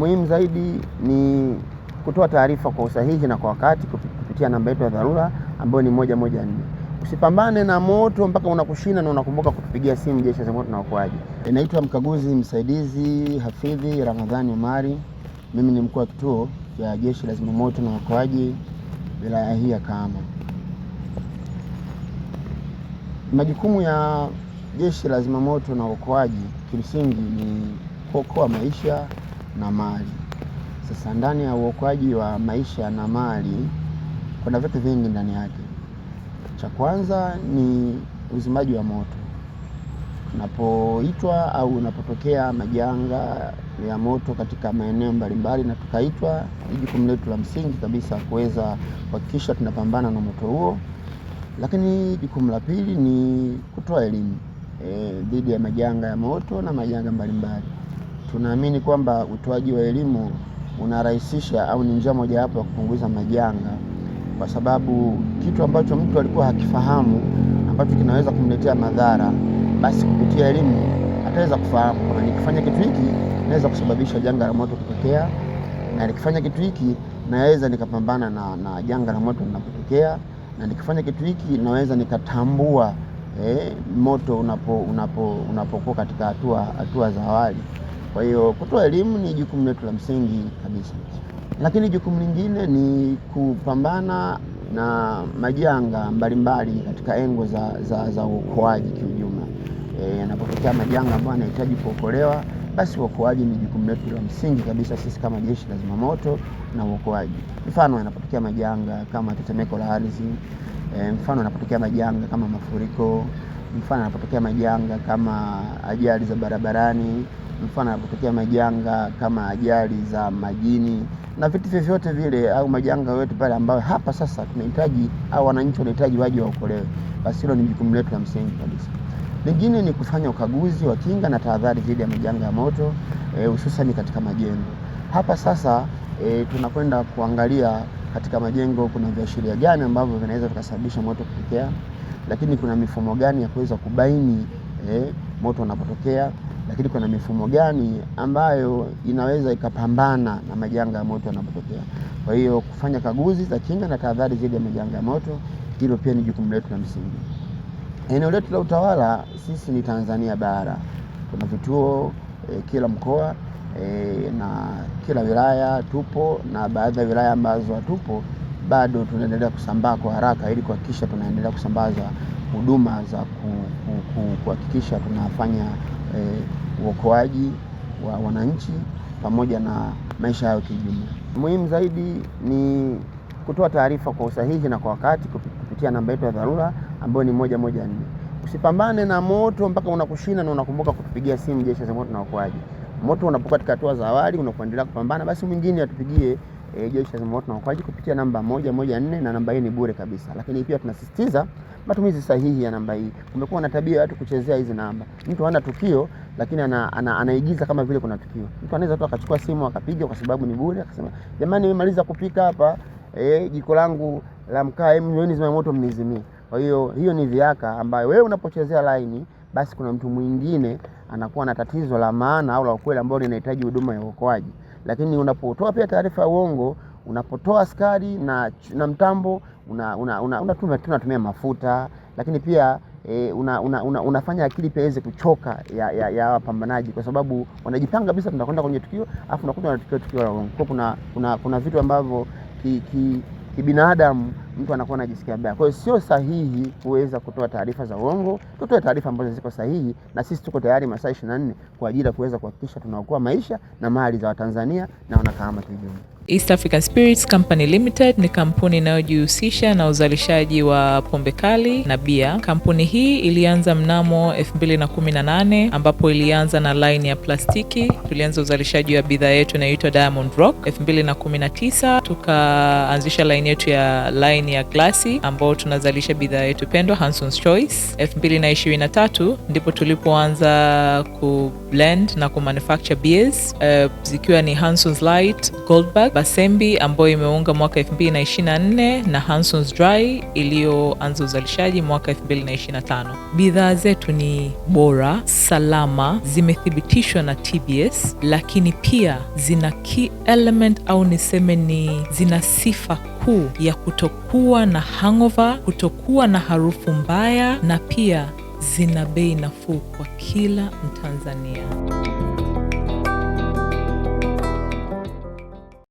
Muhimu zaidi ni kutoa taarifa kwa usahihi na kwa wakati kupitia namba yetu ya dharura ambayo ni 114. Usipambane na moto mpaka unakushinda na unakumbuka kutupigia simu Jeshi la Zimamoto na Uokoaji. Naitwa mkaguzi msaidizi Hafidhi Ramadhani Omari. Mimi ni mkuu wa kituo cha Jeshi la Zimamoto na Uokoaji wilaya hii ya Kahama. Majukumu ya Jeshi la Zimamoto na Uokoaji kimsingi ni kuokoa maisha na mali. Sasa ndani ya uokoaji wa maisha na mali kuna vitu vingi ndani yake. Cha kwanza ni uzimaji wa moto. Unapoitwa au unapotokea majanga ya moto katika maeneo mbalimbali na tukaitwa, ni jukumu letu la msingi kabisa kuweza kuhakikisha tunapambana na moto huo. Lakini jukumu la pili ni kutoa elimu dhidi ya majanga ya moto na majanga mbalimbali. Tunaamini kwamba utoaji wa elimu unarahisisha au ni njia mojawapo ya kupunguza majanga, kwa sababu kitu ambacho mtu alikuwa hakifahamu ambacho kinaweza kumletea madhara, basi kupitia elimu ataweza kufahamu kwamba nikifanya kitu hiki naweza kusababisha janga la moto kutokea, na nikifanya kitu hiki naweza nikapambana na janga la moto linapotokea, na nikifanya kitu hiki naweza nikatambua moto unapokuwa katika hatua za awali. Kwa hiyo kutoa elimu ni jukumu letu la msingi kabisa. Lakini jukumu lingine ni kupambana na majanga mbalimbali katika engo za uokoaji kiujumla. Yanapotokea majanga ambayo yanahitaji kuokolewa, basi uokoaji ni jukumu letu la msingi kabisa sisi kama Jeshi la Zimamoto na Uokoaji. Mfano yanapotokea majanga kama tetemeko la ardhi, mfano yanapotokea majanga kama mafuriko, mfano yanapotokea majanga kama ajali za barabarani, mfano yanapotokea majanga kama ajali za majini na vitu vyovyote vile, au majanga yote pale ambayo hapa sasa tunahitaji au wananchi wanahitaji waje waokolewe, basi hilo ni jukumu letu la msingi kabisa. Lingine ni kufanya ukaguzi wa kinga na tahadhari dhidi ya majanga ya moto, hususan katika majengo. Hapa sasa tunakwenda kuangalia katika majengo kuna viashiria gani ambavyo vinaweza vikasababisha moto kutokea, lakini kuna mifumo gani ya kuweza kubaini moto unapotokea, lakini kuna mifumo gani ambayo inaweza ikapambana na majanga ya moto yanapotokea. Kwa hiyo kufanya kaguzi za kinga na tahadhari dhidi ya majanga ya moto, hilo pia ni jukumu letu la msingi. Eneo letu la utawala sisi ni Tanzania bara. Kuna vituo kila mkoa na kila wilaya tupo, na baadhi ya wilaya ambazo hatupo bado tunaendelea kusambaa kwa haraka ili kuhakikisha tunaendelea kusambaza huduma za kuhakikisha tunafanya uokoaji wa wananchi pamoja na maisha yao kijumla. Muhimu zaidi ni kutoa taarifa kwa usahihi na kwa wakati kupitia namba yetu ya dharura ambayo ni 114. Usipambane na moto mpaka unakushinda na unakumbuka kutupigia simu Jeshi la Zimamoto na Uokoaji. Moto unapokuwa katika hatua za awali unapoendelea kupambana, basi mwingine atupigie Jeshi la Zimamoto na Uokoaji kupitia namba 114, na namba hii ni bure kabisa. Lakini pia tunasisitiza matumizi sahihi ya namba hii. Kumekuwa na tabia watu kuchezea hizi namba. Mtu hana tukio lakini anaigiza kama vile kuna tukio. Mtu anaweza tu akachukua simu akapiga kwa sababu ni bure, akasema jamani, nimemaliza kupika hapa, jiko langu la mkaa, mnioni zimamoto mnizimie. Kwa hiyo ni viaka ambayo wewe unapochezea line, basi kuna mtu mwingine anakuwa na tatizo la maana au la ukweli ambao linahitaji huduma ya uokoaji. Lakini unapotoa pia taarifa ya uongo, unapotoa askari na mtambo, unatumia mafuta, lakini pia unafanya akili pia iweze kuchoka ya wapambanaji, kwa sababu wanajipanga kabisa tunakwenda kwenye tukio afu unakuta na tukio la uongo. Kuna vitu ambavyo kibinadamu mtu anakuwa anajisikia mbaya. Kwa hiyo sio sahihi kuweza kutoa taarifa za uongo. Tutoe taarifa ambazo ziko sahihi, na sisi tuko tayari masaa 24 kwa ajili ya kuweza kuhakikisha tunaokoa maisha na mali za Watanzania na Wanakahama kijumla. East African Spirits Company Limited ni kampuni inayojihusisha na uzalishaji wa pombe kali na bia. Kampuni hii ilianza mnamo 2018 ambapo ilianza na line ya plastiki. Tulianza uzalishaji wa bidhaa yetu inayoitwa Diamond Rock. 2019 tukaanzisha line yetu ya line ya glasi ambao tunazalisha bidhaa yetu pendwa Hanson's Choice. 2023 ndipo tulipoanza ku blend na ku manufacture beers zikiwa ni Hanson's Light, Goldberg, Basembi ambayo imeunga mwaka 2024 na Hanson's Dry iliyoanza uzalishaji mwaka 2025. Bidhaa zetu ni bora, salama, zimethibitishwa na TBS, lakini pia zina key element au niseme zina sifa kuu ya kutokuwa na hangover, kutokuwa na harufu mbaya, na pia zina bei nafuu kwa kila Mtanzania.